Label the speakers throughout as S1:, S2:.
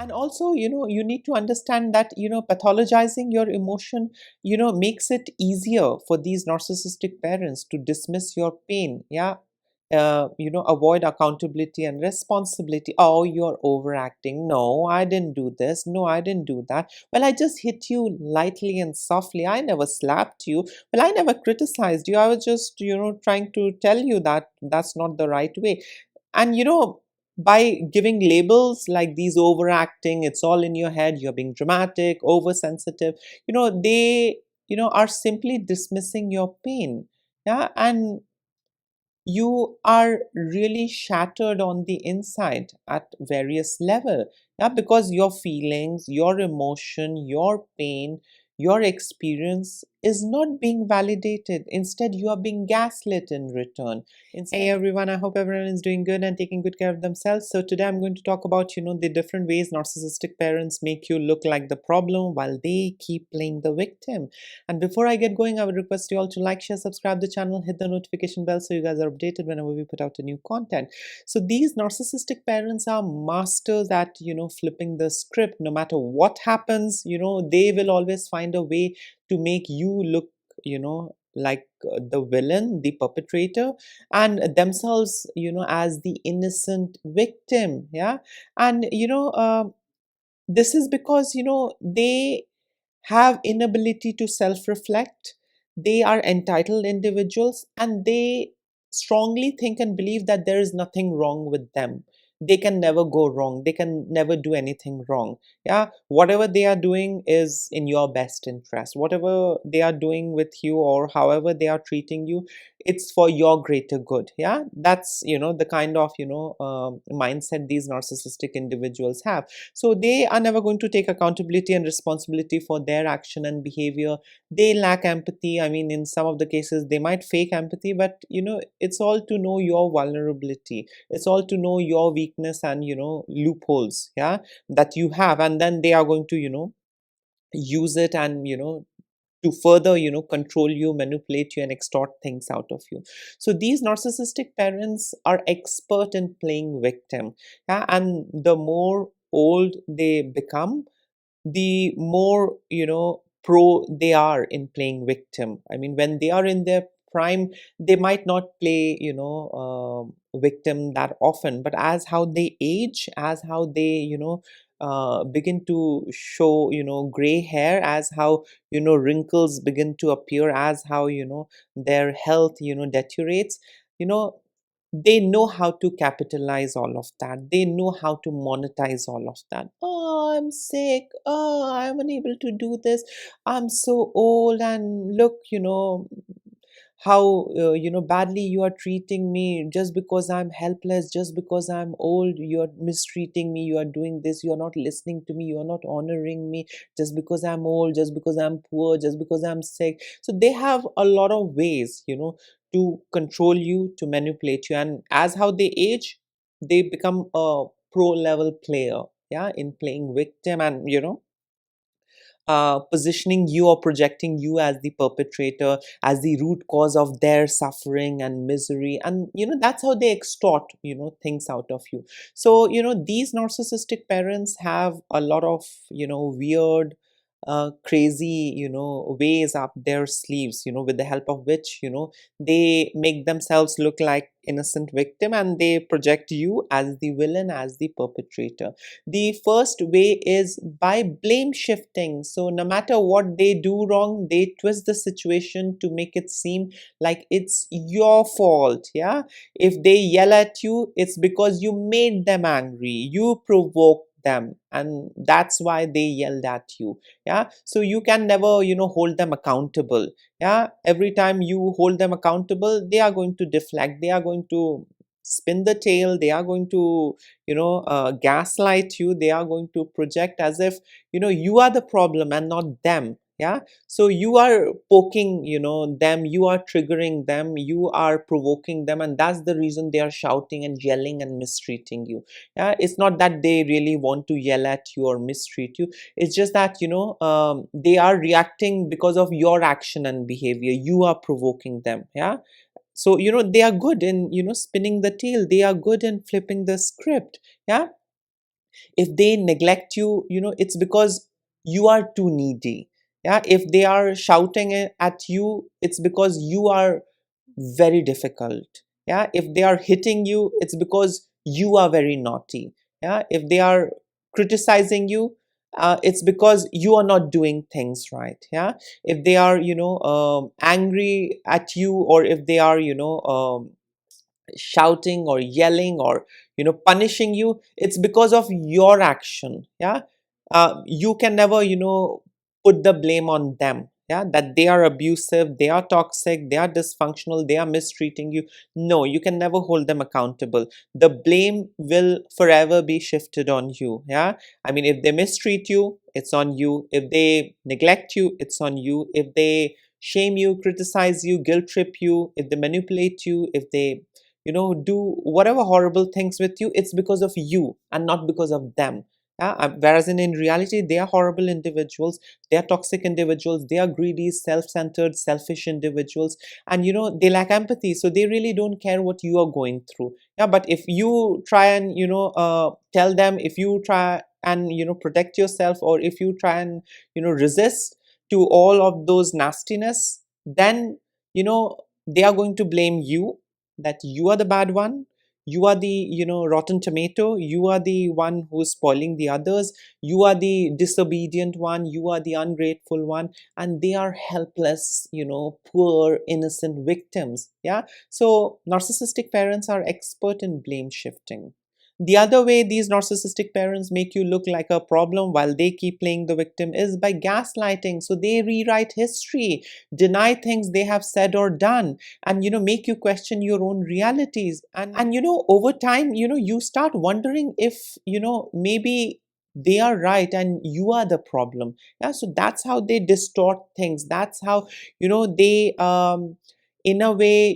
S1: And also, you need to understand that, pathologizing your emotion, makes it easier for these narcissistic parents to dismiss your pain. Yeah. Avoid accountability and responsibility. Oh, you're overacting. No, I didn't do this. No, I didn't do that. Well, I just hit you lightly and softly. I never slapped you. Well, I never criticized you. I was just, trying to tell you that that's not the right way. And by giving labels like these, overacting, it's all in your head, you're being dramatic, oversensitive, they are simply dismissing your pain. Yeah. And you are really shattered on the inside at various level. Yeah, because your feelings, your emotion, your pain, your experience is not being validated. Instead, you are being gaslit in return. Hey everyone, I hope everyone is doing good and taking good care of themselves. So today I'm going to talk about, the different ways narcissistic parents make you look like the problem while they keep playing the victim. And before I get going, I would request you all to like, share, subscribe the channel, hit the notification bell so you guys are updated whenever we put out a new content. So these narcissistic parents are masters at, flipping the script. No matter what happens, they will always find a way to make you look, like the villain, the perpetrator, and themselves, as the innocent victim. Yeah. And, this is because, they have inability to self-reflect. They are entitled individuals, and they strongly think and believe that there is nothing wrong with them. They can never go wrong, they can never do anything wrong. Yeah, whatever they are doing is in your best interest. Whatever they are doing with you, or however they are treating you, it's for your greater good. Yeah, that's the kind of mindset these narcissistic individuals have. So they are never going to take accountability and responsibility for their action and behavior. They lack empathy. I mean, in some of the cases, they might fake empathy, but it's all to know your vulnerability. It's all to know your weakness and loopholes, yeah, that you have, and then they are going to use it and to further control you, manipulate you, and extort things out of you. So these narcissistic parents are expert in playing victim. Yeah, and the more old they become, the more pro they are in playing victim. I mean, when they are in their prime, they might not play victim that often, but as how they age, as how they begin to show gray hair, as how wrinkles begin to appear, as how their health deteriorates, you know they know how to capitalize all of that. They know how to monetize all of that. Oh, I'm sick. Oh, I'm unable to do this. I'm so old, and look, how badly you are treating me. Just because I'm helpless, just because I'm old, you're mistreating me, you are doing this, you're not listening to me, you're not honoring me. Just because I'm old, just because I'm poor, just because I'm sick. So they have a lot of ways to control you, to manipulate you. And as how they age, they become a pro level player, yeah, in playing victim, and positioning you or projecting you as the perpetrator, as the root cause of their suffering and misery. And that's how they extort things out of you. So these narcissistic parents have a lot of weird, crazy ways up their sleeves, with the help of which they make themselves look like innocent victim, and they project you as the villain, as the perpetrator. The first way is by blame shifting. So no matter what they do wrong, they twist the situation to make it seem like it's your fault. Yeah, if they yell at you, it's because you made them angry, you provoked them, and that's why they yelled at you. Yeah, so you can never hold them accountable. Yeah, every time you hold them accountable, they are going to deflect, they are going to spin the tail, they are going to gaslight you, they are going to project as if you are the problem and not them. Yeah, so you are poking them, you are triggering them, you are provoking them, and that's the reason they are shouting and yelling and mistreating you. Yeah, it's not that they really want to yell at you or mistreat you. It's just that they are reacting because of your action and behavior. You are provoking them. Yeah, so they are good in spinning the tail, they are good in flipping the script. Yeah, If they neglect you, it's because you are too needy. Yeah, if they are shouting at you, it's because you are very difficult. Yeah, if they are hitting you, it's because you are very naughty. Yeah, if they are criticizing you, it's because you are not doing things right. Yeah, if they are angry at you, or if they are shouting or yelling or punishing you, it's because of your action. Yeah, you can never put the blame on them, yeah, that they are abusive, they are toxic, they are dysfunctional, they are mistreating you. No, you can never hold them accountable. The blame will forever be shifted on you. Yeah, I mean, if they mistreat you, it's on you. If they neglect you, it's on you. If they shame you, criticize you, guilt trip you, if they manipulate you, if they do whatever horrible things with you, it's because of you and not because of them. Yeah? Whereas in reality, they are horrible individuals, they are toxic individuals, they are greedy, self-centered, selfish individuals, and they lack empathy, so they really don't care what you are going through. Yeah, but if you try and tell them, if you try and protect yourself, or if you try and resist to all of those nastiness, then they are going to blame you, that you are the bad one, you are the rotten tomato, you are the one who's spoiling the others, you are the disobedient one, you are the ungrateful one, and they are helpless, poor innocent victims. Yeah, so narcissistic parents are expert in blame shifting. The other way these narcissistic parents make you look like a problem while they keep playing the victim is by gaslighting. So they rewrite history, deny things they have said or done, and make you question your own realities. And over time, you start wondering if maybe they are right and you are the problem. Yeah, so that's how they distort things. That's how they in a way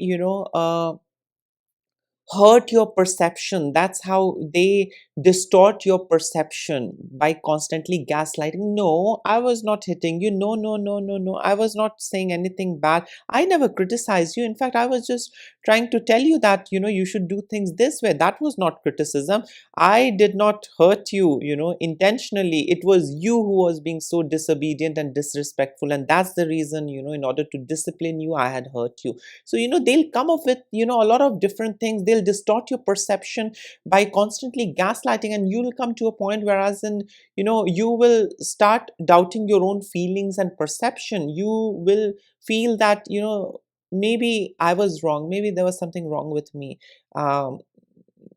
S1: hurt your perception. That's how they distort your perception by constantly gaslighting. No, I was not hitting you. No, no, no, no, no. I was not saying anything bad. I never criticized you. In fact, I was just trying to tell you that, you should do things this way. That was not criticism. I did not hurt you, intentionally. It was you who was being so disobedient and disrespectful. And that's the reason, in order to discipline you, I had hurt you. So they'll come up with a lot of different things. They'll distort your perception by constantly gaslighting, and you'll come to a point whereas in you will start doubting your own feelings and perception. You will feel that maybe I was wrong, maybe there was something wrong with me.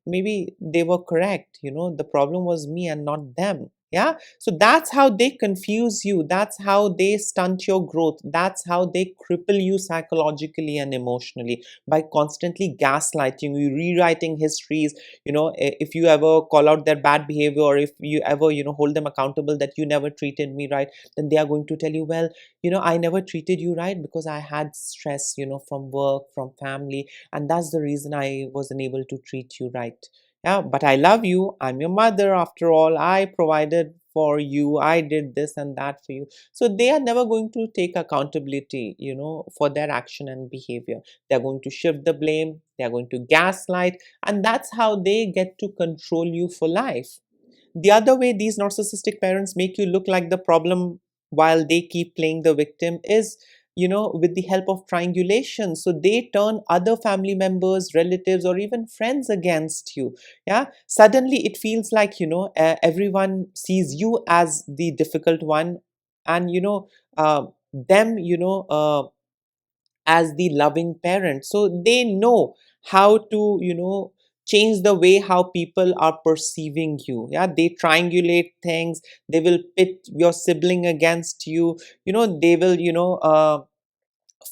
S1: Maybe they were correct, the problem was me and not them. Yeah, so that's how they confuse you, that's how they stunt your growth, that's how they cripple you psychologically and emotionally, by constantly gaslighting you, rewriting histories. If you ever call out their bad behavior, or if you ever hold them accountable that you never treated me right, then they are going to tell you, well, I never treated you right because I had stress, from work, from family, and that's the reason I wasn't able to treat you right. Yeah, but I love you, I'm your mother after all, I provided for you, I did this and that for you. So they are never going to take accountability for their action and behavior. They're going to shift the blame, they're going to gaslight, and that's how they get to control you for life. The other way these narcissistic parents make you look like the problem while they keep playing the victim is, with the help of triangulation. So they turn other family members, relatives, or even friends against you. Yeah, suddenly it feels like, everyone sees you as the difficult one, and them, as the loving parent. So they know how to change the way how people are perceiving you. Yeah, they triangulate things, they will pit your sibling against you, they will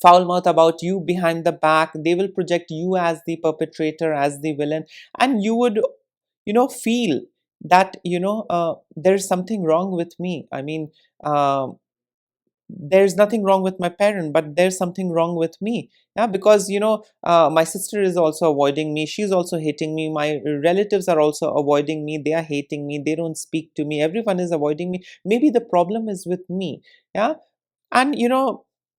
S1: foul mouth about you behind the back, they will project you as the perpetrator, as the villain, and you would feel that there's something wrong with me. I mean, um there's nothing wrong with my parent, but there's something wrong with me. Yeah, because my sister is also avoiding me, she's also hating me, my relatives are also avoiding me, they are hating me, they don't speak to me, everyone is avoiding me, maybe the problem is with me. Yeah, and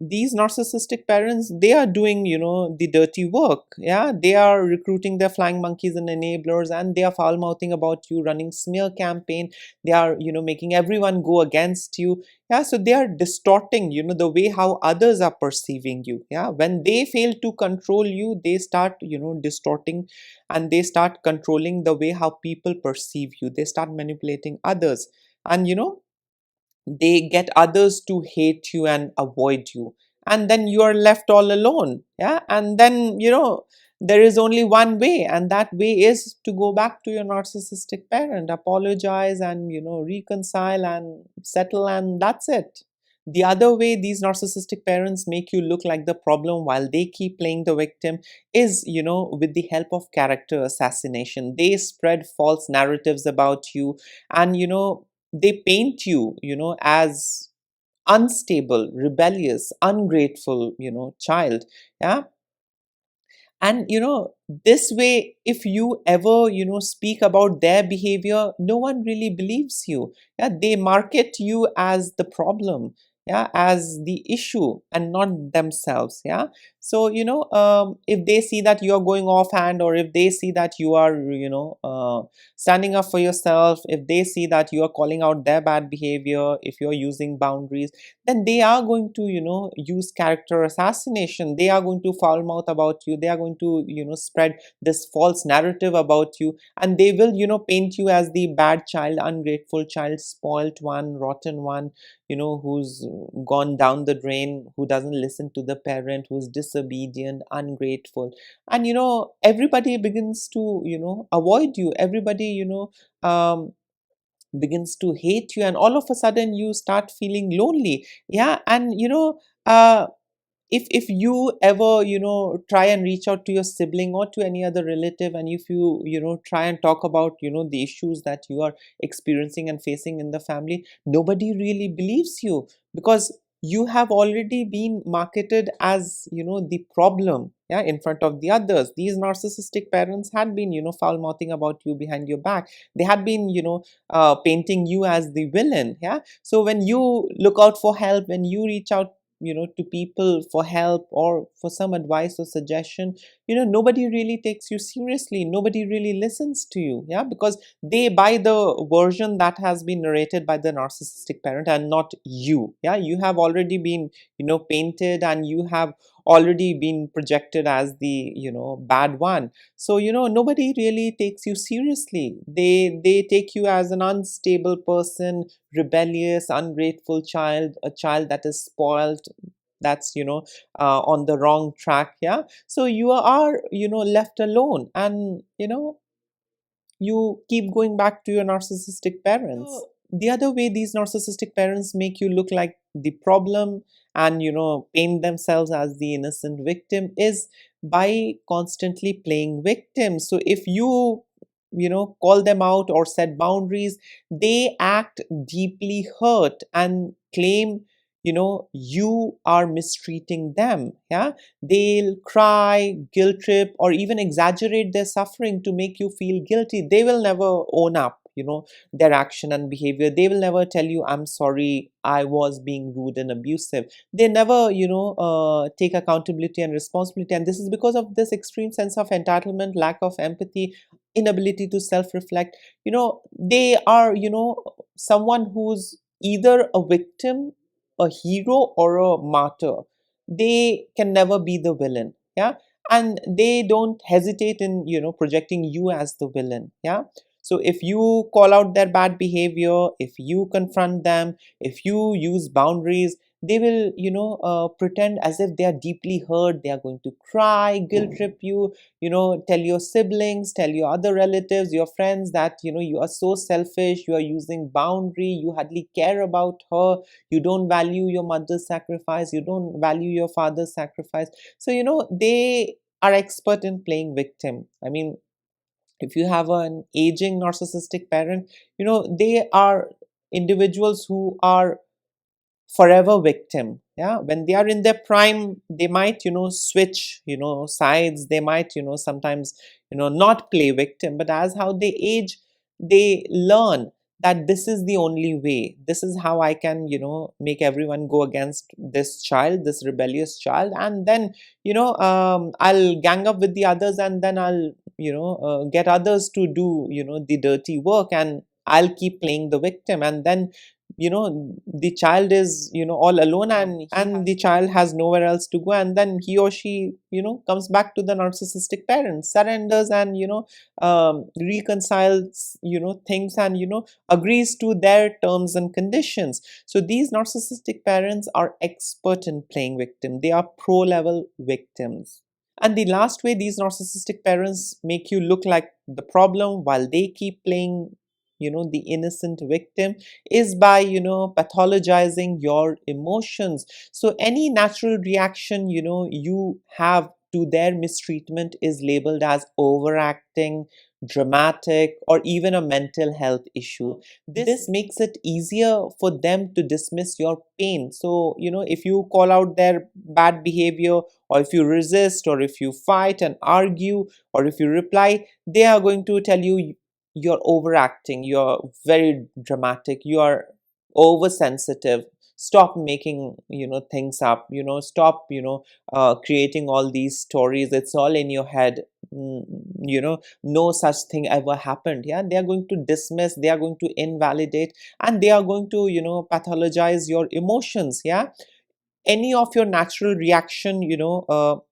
S1: these narcissistic parents, they are doing, the dirty work. Yeah, they are recruiting their flying monkeys and enablers, and they are foul mouthing about you, running smear campaign. They are, making everyone go against you. Yeah, so they are distorting, the way how others are perceiving you. Yeah, when they fail to control you, they start, distorting, and they start controlling the way how people perceive you. They start manipulating others, and they get others to hate you and avoid you, and then you are left all alone. Yeah, and then there is only one way, and that way is to go back to your narcissistic parent, apologize, and reconcile and settle, and that's it. The other way these narcissistic parents make you look like the problem while they keep playing the victim is, with the help of character assassination. They spread false narratives about you, and they paint you, as unstable, rebellious, ungrateful, child. Yeah, and this way, if you ever speak about their behavior, no one really believes you. Yeah, they market you as the problem, yeah, as the issue, and not themselves. Yeah, so if they see that you are going offhand, or if they see that you are standing up for yourself, if they see that you are calling out their bad behavior, if you're using boundaries, then they are going to use character assassination. They are going to foul mouth about you. They are going to spread this false narrative about you, and they will paint you as the bad child, ungrateful child, spoilt one, rotten one, who's gone down the drain, who doesn't listen to the parent, who's disobedient, ungrateful. And everybody begins to avoid you. Everybody begins to hate you, and all of a sudden you start feeling lonely. Yeah, and uh if you ever try and reach out to your sibling or to any other relative, and if you try and talk about the issues that you are experiencing and facing in the family, nobody really believes you, because you have already been marketed as the problem, yeah, in front of the others. These narcissistic parents had been foul mouthing about you behind your back. They had been painting you as the villain. Yeah, so when you look out for help, when you reach out to people for help or for some advice or suggestion, nobody really takes you seriously. Nobody really listens to you. Yeah, because they buy the version that has been narrated by the narcissistic parent, and not you. Yeah, you have already been painted, and you have already been projected as the bad one. So nobody really takes you seriously. They take you as an unstable person, rebellious, ungrateful child, a child that is spoiled, that's on the wrong track. Yeah, so you are left alone, and you keep going back to your narcissistic parents. The other way these narcissistic parents make you look like the problem, and paint themselves as the innocent victim, is by constantly playing victim. So if you call them out or set boundaries, they act deeply hurt and claim you are mistreating them. Yeah, they'll cry, guilt trip, or even exaggerate their suffering to make you feel guilty. They will never own up their action and behavior. They will never tell you, I'm sorry, I was being rude and abusive. They never take accountability and responsibility, and this is because of this extreme sense of entitlement, lack of empathy, inability to self reflect. They are someone who's either a victim, a hero, or a martyr. They can never be the villain. Yeah, and they don't hesitate in projecting you as the villain. Yeah, so if you call out their bad behavior, if you confront them, if you use boundaries, they will pretend as if they are deeply hurt. They are going to cry, guilt trip you, tell your siblings, tell your other relatives, your friends, that you are so selfish, you are using boundary, you hardly care about her, you don't value your mother's sacrifice, you don't value your father's sacrifice. So they are expert in playing victim. I mean, if you have an aging narcissistic parent, they are individuals who are forever victim. Yeah, when they are in their prime, they might switch sides. They might sometimes not play victim, but as how they age, they learn, that this is the only way, this is how I can, make everyone go against this child, this rebellious child, and then, I'll gang up with the others, and then I'll, get others to do, the dirty work, and I'll keep playing the victim, and then, the child is, all alone, and the child has nowhere else to go, and then he or she, comes back to the narcissistic parent, surrenders, and, reconciles, things, and, agrees to their terms and conditions. So these narcissistic parents are expert in playing victim. They are pro level victims. And the last way these narcissistic parents make you look like the problem while they keep playing, the innocent victim, is by, pathologizing your emotions. So any natural reaction, you have to their mistreatment is labeled as overacting, dramatic, or even a mental health issue. This makes it easier for them to dismiss your pain. So, if you call out their bad behavior, or if you resist, or if you fight and argue, or if you reply, they are going to tell you you're overacting, you're very dramatic, you are oversensitive. Stop making, things up, stop, creating all these stories. It's all in your head. Mm, no such thing ever happened. Yeah, they are going to dismiss, they are going to invalidate, and they are going to, pathologize your emotions. Yeah, any of your natural reaction, to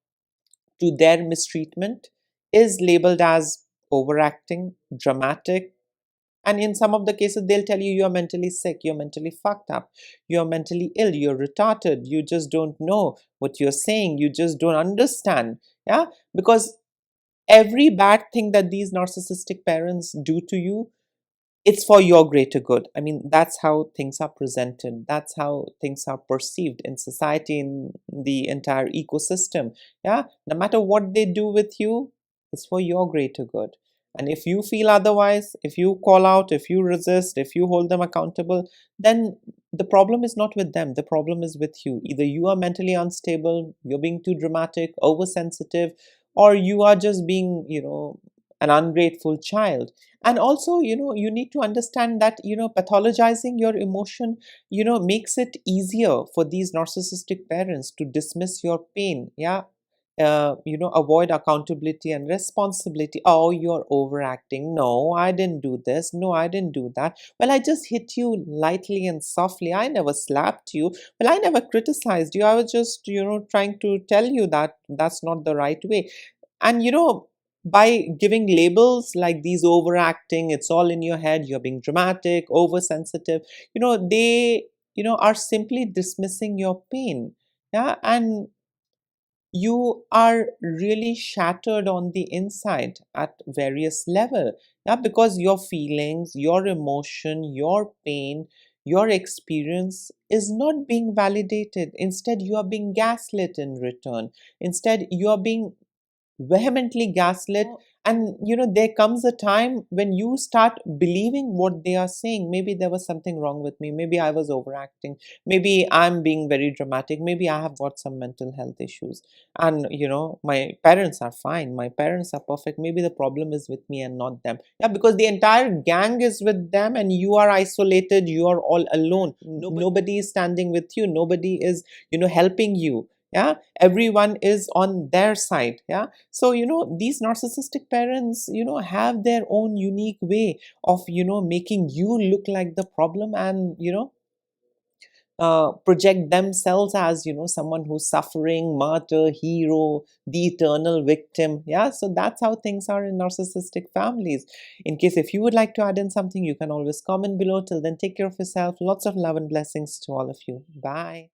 S1: their mistreatment is labeled as overacting, dramatic, and in some of the cases they'll tell you you're mentally sick, you're mentally fucked up, you're mentally ill, you're retarded, you just don't know what you're saying, you just don't understand. Yeah, because every bad thing that these narcissistic parents do to you, it's for your greater good. I mean, that's how things are presented. That's how things are perceived in society, in the entire ecosystem. Yeah, no matter what they do with you, it's for your greater good. And if you feel otherwise, if you call out, if you resist, if you hold them accountable, then the problem is not with them. The problem is with you. Either you are mentally unstable, you're being too dramatic, oversensitive, or you are just being, an ungrateful child. And also, you need to understand that, pathologizing your emotion, makes it easier for these narcissistic parents to dismiss your pain. Yeah, avoid accountability and responsibility. Oh, you're overacting. No, I didn't do this. No, I didn't do that. Well, I just hit you lightly and softly. I never slapped you. Well, I never criticized you. I was just, trying to tell you that that's not the right way. And, by giving labels like these, overacting, it's all in your head, you're being dramatic, oversensitive, they, are simply dismissing your pain. Yeah, and you are really shattered on the inside at various level. Yeah, because your feelings, your emotion, your pain, your experience is not being validated. Instead, you are being gaslit in return. Instead, you are being vehemently gaslit. And there comes a time when you start believing what they are saying. Maybe there was something wrong with me, maybe I was overacting, maybe I'm being very dramatic, maybe I have got some mental health issues, and my parents are fine, my parents are perfect, maybe the problem is with me and not them. Yeah, because the entire gang is with them, and you are isolated, you are all alone. Nobody is standing with you, nobody is helping you. Yeah, everyone is on their side. Yeah, so these narcissistic parents have their own unique way of making you look like the problem, and project themselves as someone who's suffering, martyr, hero, the eternal victim. Yeah, so that's how things are in narcissistic families. In case if you would like to add in something, you can always comment below. Till then, take care of yourself. Lots of love and blessings to all of you. Bye.